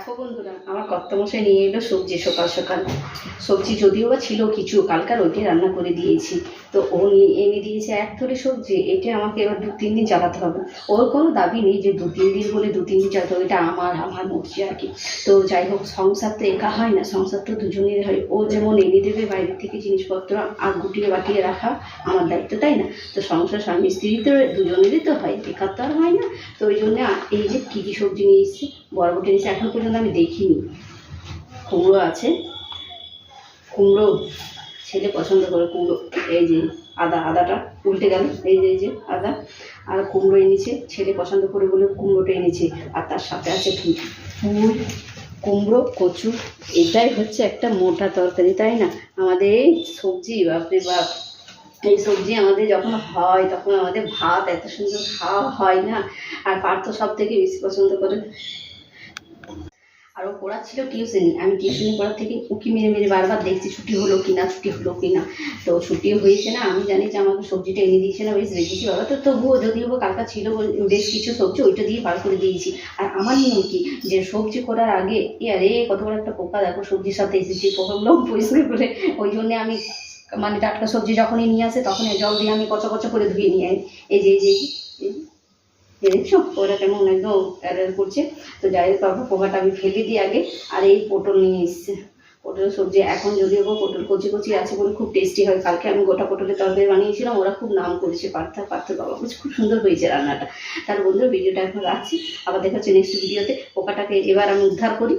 দেখো বন্ধুরা, আমার কর্তামশাই নিয়ে এলো সবজি সকাল সকাল। সবজি যদিও বা ছিল কিছু, কালকার ওইটাই রান্না করে দিয়েছি। তো ও নিয়ে এনে দিয়েছে এক থলি সবজি। এটা আমাকে এবার 2-3 দিন চালাতে হবে। ওর কোনো দাবি নেই যে 2-3 দিন বলে 2-3 দিন চালাতে হবে, এটা আমার মর্জি আর কি। তো যাই হোক, সংসার তো একা হয় না, সংসার তো দুজনের হয়। ও যেমন এনে দেবে বাইরে থেকে জিনিসপত্র, আর গুটিয়ে বাটিয়ে রাখা আমার দায়িত্ব, তাই না? তো সংসার স্বামী স্ত্রী তো দুজনেরই তো হয়, একার তো আর হয় না। তো ওই জন্য এই যে কী কী সবজি নিয়ে এসেছি, বরবটি নিয়েছি, এখন পর্যন্ত আমি দেখিনি। কুমড়ো আছে, কুমড়ো ছেলে পছন্দ করে কুমড়ো। এই যে আদাটা উল্টে গেল, এই যে আদা আর কুমড়ো এনেছে, ছেলে পছন্দ করে বলে কুমড়োটা এনেছে। আর তার সাথে আছে পুঁই, কুমড়ো, কচু। এটাই হচ্ছে একটা মোটা তরকারি, তাই না? আমাদের এই সবজি, বাপরে বাপ, এই সবজি আমাদের যখন হয় তখন আমাদের ভাত এত সুন্দর খাওয়া হয় না। আর পার্থ সব থেকে বেশি পছন্দ করে। আর ও পড়াচ্ছিল টিউশনি, আমি টিউশনি পড়ার থেকে উঁকি মেরে মেরে বারবার দেখছি ছুটি হলো কি না, ছুটি হলো কি না। তো ছুটিও হয়েছে না, আমি জানি যে আমাকে সবজিটা এনে দিয়েছে না, বেশ রেখেছি বাবা। তো তবুও যদিও কালকা ছিল বেশ কিছু সবজি, ওইটা দিয়ে বার করে দিয়েছি। আর আমার নিয়ম কি, যে সবজি করার আগে আরে কত বড় একটা পোকা দেখো সবজির সাথে এসেছি, পোকাগুলো পরিষ্কার করে। ওই জন্যে আমি মানে টাটকা সবজি যখনই নিয়ে আসে তখনই জল দিয়ে আমি কচা কচা করে ধুয়ে নিয়ে আই। এই যে দেখছো ওরা কেমন একদম অ্যাডার করছে। তো যাই হোক, তারপর পোকাটা আমি ফেলে দিই আগে। আর এই পটল নিয়ে এসছে, পটল সবজি এখন যদিও পটল কচি কচি আছে বলে খুব টেস্টি হয়। কালকে আমি গোটা পটলের তরকারি বানিয়েছিলাম, ওরা খুব নাম করেছে, পার্থ বাবা বলছে খুব সুন্দর হয়েছে রান্নাটা। তার বন্ধুরা ভিডিওটা এখন রাখছি, আবার দেখা হচ্ছে নেক্সট ভিডিওতে। পোকাটাকে এবার আমি উদ্ধার করি।